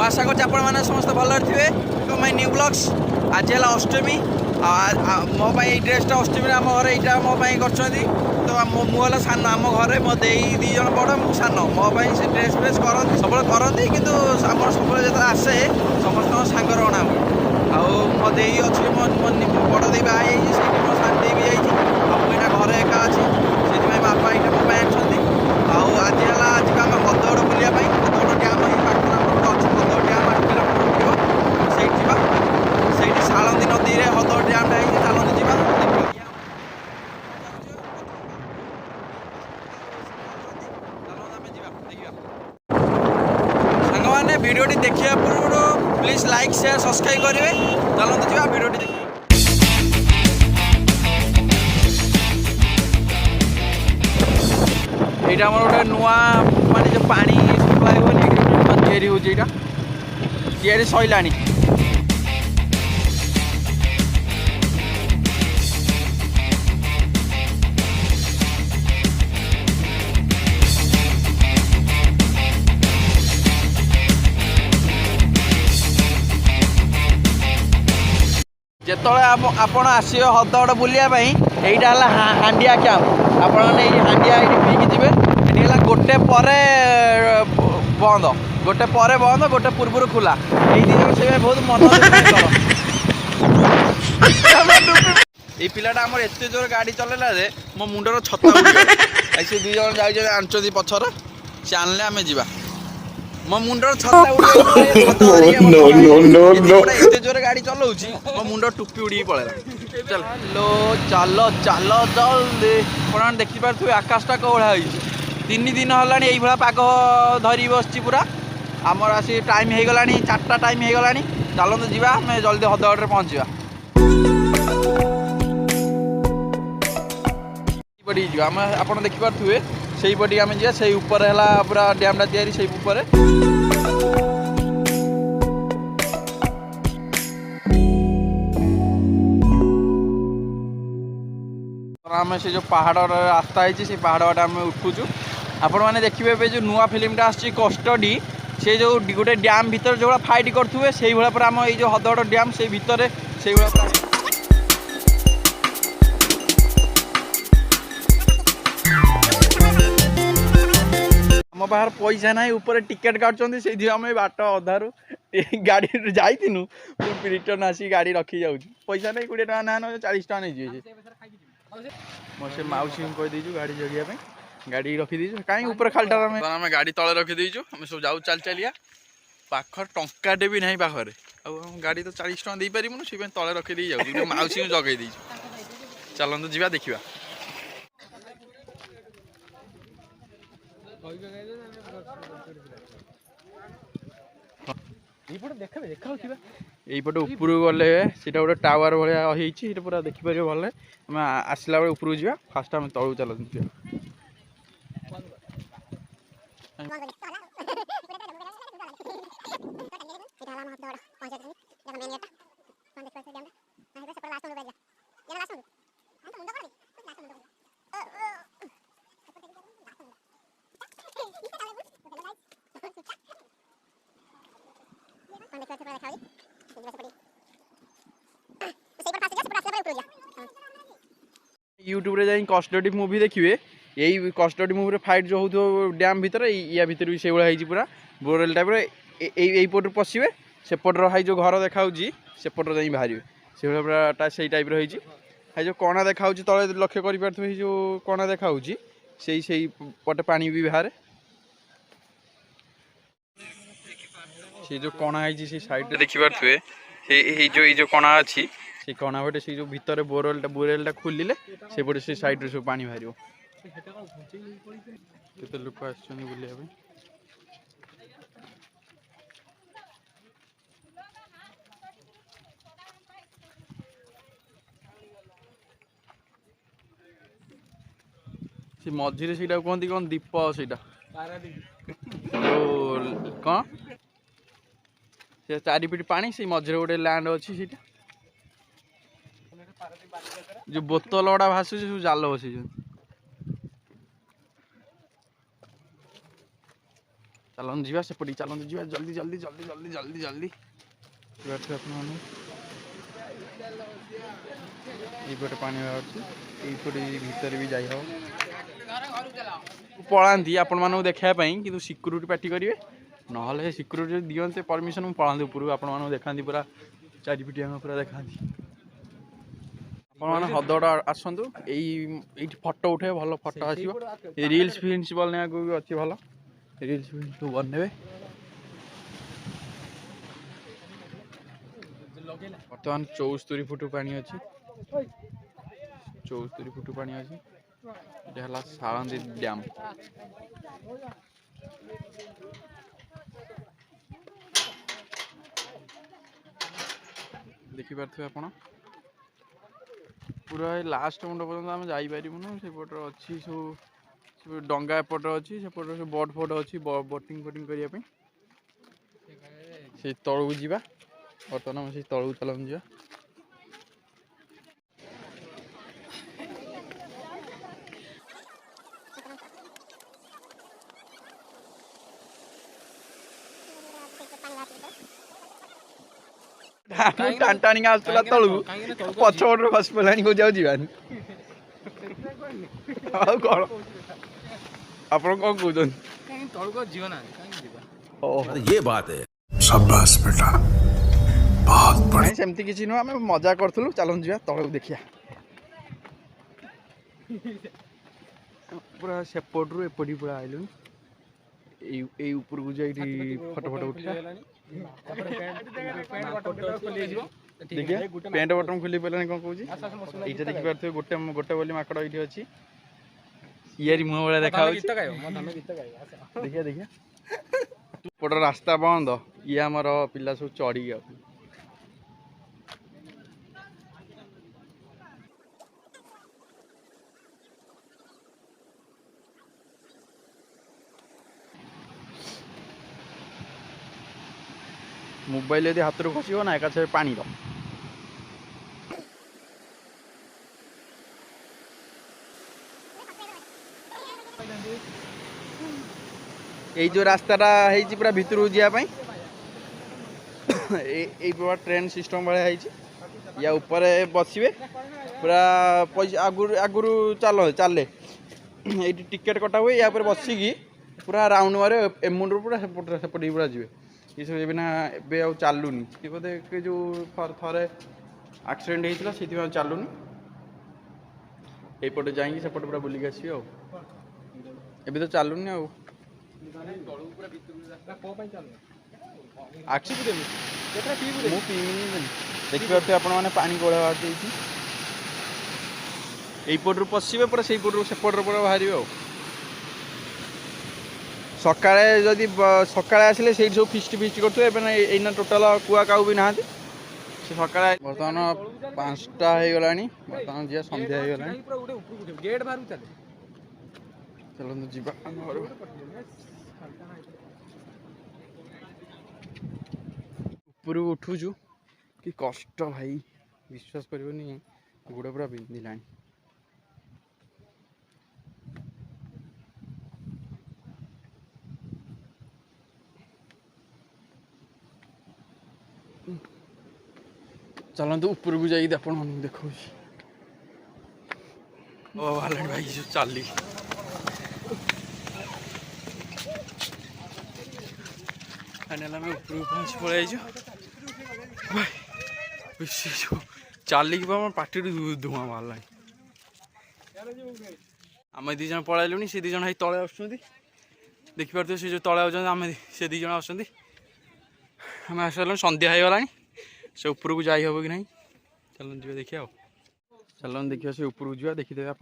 आशा कर समस्त भल थे तो माय न्यू ब्लॉग्स आज है अष्टमी मो ड्रेसटा अष्टमी आम घर यहाँ मोपाई कर तो मुझे सान आम घर मो दे दी जन बड़ मु सान मोपाई से ड्रेस फ्रेस करती सब करती कि आम सब जो आसे समस्त सांगर अणा हुए आउ मो दे अच्छी मो बड़ दे बाई मो सान दे भी जाइए घर एका अच्छी से बापा यहाँ मोपाई आनी आज है आज आम हदगड़ बुलायाई हदगड़ डैम पाखर अच्छे हदगड़ डैम 8 किलोमीटर से सालंदी नदी में हदगड़ डैम सालंदी जा सांग भिडियो देखा पूर्व प्लीज लाइक शेयर सब्सक्राइब करेंगे चलते जा भिडियो देखिए यहाँ आम गोटे नुआ माने जो पानी सप्लाई होनी या सैला जिते आपण आसवे हदगड़ बुलायाई यहाँ हांडिया कैंप आप हांडिया ये पीकी जी है गोटे पर बंद गोटे पर बंद गोटे पूर्व खुला ये से बहुत मन ये पिलाटा आम एत जोर गाड़ी चलैला जे मो मुंडर छता से दुई जन जाए आंचती पछर से आनले आम जा मो मुंडर छता एत जोर गाड़ी चलाऊँगी मो मुंड टुपी उड़ी पड़ेगा चलो चलो चलो जल्दी आप देखिपे आकाशटा कौड़ा हो 3 दिन है यही पाग धरी बस पूरा आमर आसी टाइम हो गला 4टा टाइम हो गला चलते जी आम जल्दी हदगड़ पहुँचा आम आप देखिपे से पटी आम जा से ऊपर है पूरा डैमटा तैयारी से ऊपर आम से जो पहाड़ रास्ता है पहाड़ आम उठुचु आपण मैंने देखिए जो नुआ फिल्मटा आसी कस्टडी से जो गोटे डैम भीतर जो फाइट करुवे से भाया आम ये हदगड़ डैम से भितर से आम बाहर पैसा ना ऊपर टिकेट काटुँच से आम बाट अधारू गाड़ी जाइनु रिटर्न आसी गाड़ी रखी जाऊँ पैसा नहीं 20 टका ना 40 टका नहीं मोर से मौसी कह दीजु गाड़ी जगिया गाड़ी रखी दीजु कहीं ऊपर खालटा आम गाड़ी तले रखी दीजु आम सब जाऊ चल चलिया पाखर टंकाटे भी नहीं पाखे गाड़ी तो 40 टका दे पारूँ से तले रखी दी जाऊँ मौसी जगई दीजु चलते जीवा देखा यहीपटे ऊपर गले सीटा गोटे टावर भाया पूरा देखिपर भले आम आसला बेले ऊपर जा फास्ट आम तलू चलते यूट्यूब रे जाई कस्टडी मूवी देखिए यही कस्टडी मूवी फाइट जो हो डैम भीतर या भीतर भी से भाई पूरा बोरेल टाइप यही पट पशिवे सेपटर हाई जो घर देखा सेपटर जा बाहर से पूरा से टाइप रही जो कणा देखा तले लक्ष्य कर जो कणा देखा से पटे पानी भी बाहर से जो कणा है साइड देखिपे जो कणा अच्छी से कणा पटे से जो भितर बोरेलटा खोलिले से पटे से साइड सब पानी बाहर केते लोक आछन बुलिया पे से मझिरे से कहती कौन दीप से कौन से 4 फीट पानी से मझिरे गोटे लैंड अच्छी जो बोतल गुड़ा भाषु सब जाल बसई चलते जावा सेपटी चलते जावा जल्दी जल्दी जल्दी जल्दी जल्दी जल्दी यपटे पानी बाहर भितर भी जाई पलांती आपण मानक देखापी कि सिक्यूरीटी पार्टी करेंगे ना सिक्यूरीटी दिखते परमिशन पलांती ऊपर आपण मानक देखा पूरा चारिपिटिया पूरा देखा आप हदगड़ आसतु ये फटो उठे भल फटो आस रिल्स फिल्स बनने भी अच्छी भल रिल्स फिल्स बनने बर्तमान 74 फुट पानी अच्छी 74 फुट पानी अच्छी ये सालंदी डैम देखिपे आप पूरा लास्ट मुंड पर्यटन आम जापरूँ सेपटर अच्छी सब डंगा एपट अच्छी सेपट सब बोट फोट अच्छी बोटिंग फोटिंग करने से तलू जा बर्तमान से तलू चलते जा टाणी आसला तलू पछपट खस पड़ा को जावानी कौन आप कौन कहते ये बात है शाबाश बेटा बहुत बढ़िया सेमती किसी नुह आम मजा करूँ चलते जा तलू देखिया पूरा सेपटू एपटी पूरा आइलु ऊपर को जा फटो फटो उठा देखिए पेंट बटन खोली पारे कौन कौन ये देखिए गोटे गोटे बोली माकड़ ये अच्छी यारी मुह भाया देखा देखिए देखिए पट रास्ता बंद ये आमर पिला सब चढ़ी गया मोबाइल यदि हाथ खसो ना एका पानी ये जो रास्ताटा है पूरा भितर जावाई पूरा ट्रेन सिस्टम भाई या ऊपर बसवे पूरा पैसा आगुरी आगुरी चले ये टिकेट कटा हुए या बसिकी पूरा राउंड मारे एमुंड पूरा सेपटे पूरा जी ये सब ना ए चलुनी ये बोधे जो थे एक्सीडेंट होता से चलुनी यपटे जाइए सेपटे पूरा बुलिक आसबे एबे तो चलुनी आ देखिए आप पानी गोला बाहर यपटू पशे पूरा से सेपट पूरा बाहर सकाଳେ जदि सकाଳେ आसिले से सब फिस्ट फिस्ट करना टोटाल कुआ काऊ भी ना से सका बर्तमान 5टा हो गला बर्तमान जी सन्ध्या हो गला चलते जा ऊपर उठुचु कि कष्ट भाई विश्वास करनी गोड़ पूरा बिंधिला चलते ऊपर को जाइए आप देखो भाई भाई जो चली फाइनाल आम ऊपर पहुँच पड़े चलिक पार्टी धुआं बाहर आम दीज पलैलुनि से दीज तले आसुँच देखिपे से जो तले आम से दीज आम आस सन्ध्या हो गला से ऊपर को जाई हम कि नहीं चलो जी देखिए चलो देखिए से ऊपर को जा देखीदे आप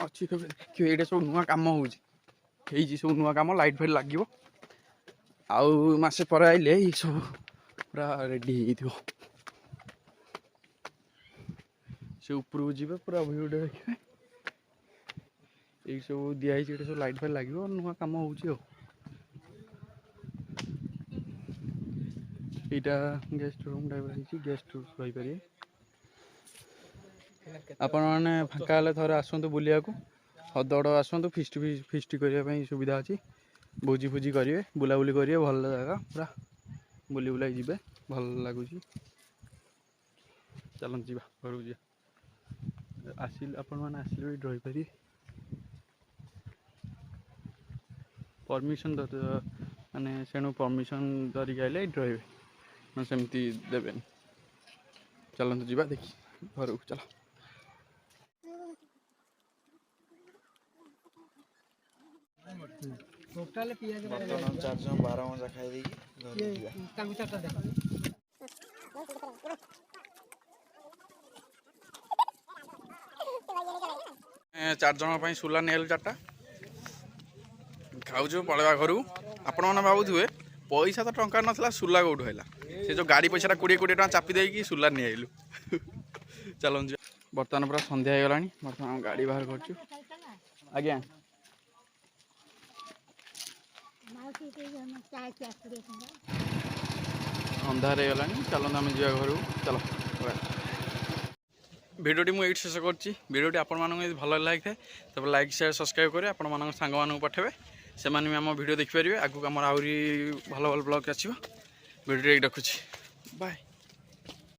अच्छी देखिए ये सब नुआ कम हो सब नुआ कम लाइट फाइट लगे आउ मसे पर आइले ये सब पूरा रेडी हो से ऊपर को जी पूरा भिडियो देखिए ये सब दिखाई सब लाइट फाइट लगे नुआ कम हो यहाँ गेस्ट रूम टाइप गेस्ट रही पारे आपण मैंने फाँका हेल्ले थे आसतु बुलिया हदगड़ आसतु फिस्ट करने सुविधा अच्छी भोजी फूजी करेंगे बुलाबुली करेंगे भल जगह पूरा बुली बुलाई जी भल लगुच चलते जी घर जी आसिल आपण मैंने आसिले भी रहीपर परमिशन माने सेणु परमिशन धरिक आइले रही सेमती देवे चलते जी देखी घर को चल बर्तमान 4 जन 12 मजा खाई चार जन सुला नहीं 4टा खाऊ पलवा घर आपण मैंने भावुए पैसा तो टंका नाला सुला कौटू है से जो गाड़ी पैसा 20 टका चापी देकी सुला नहीं आइलु चल बर्तमान पूरा संध्या हो गला बर्तमान गाड़ी बाहर कर आज्ञा अंधार हो गला चलते आम जा घर चल भिडियोटी मुझे शेष करियोटी आपण मानक भल लगी था तब लाइक शेयर सब्सक्राइब करें आपण मान सांग मानक पठेबे से भी आम भिडियो देखिपारे आगू आम आहरी भल भल ब्लॉग आसो भिडियो रखुच्छी बाय।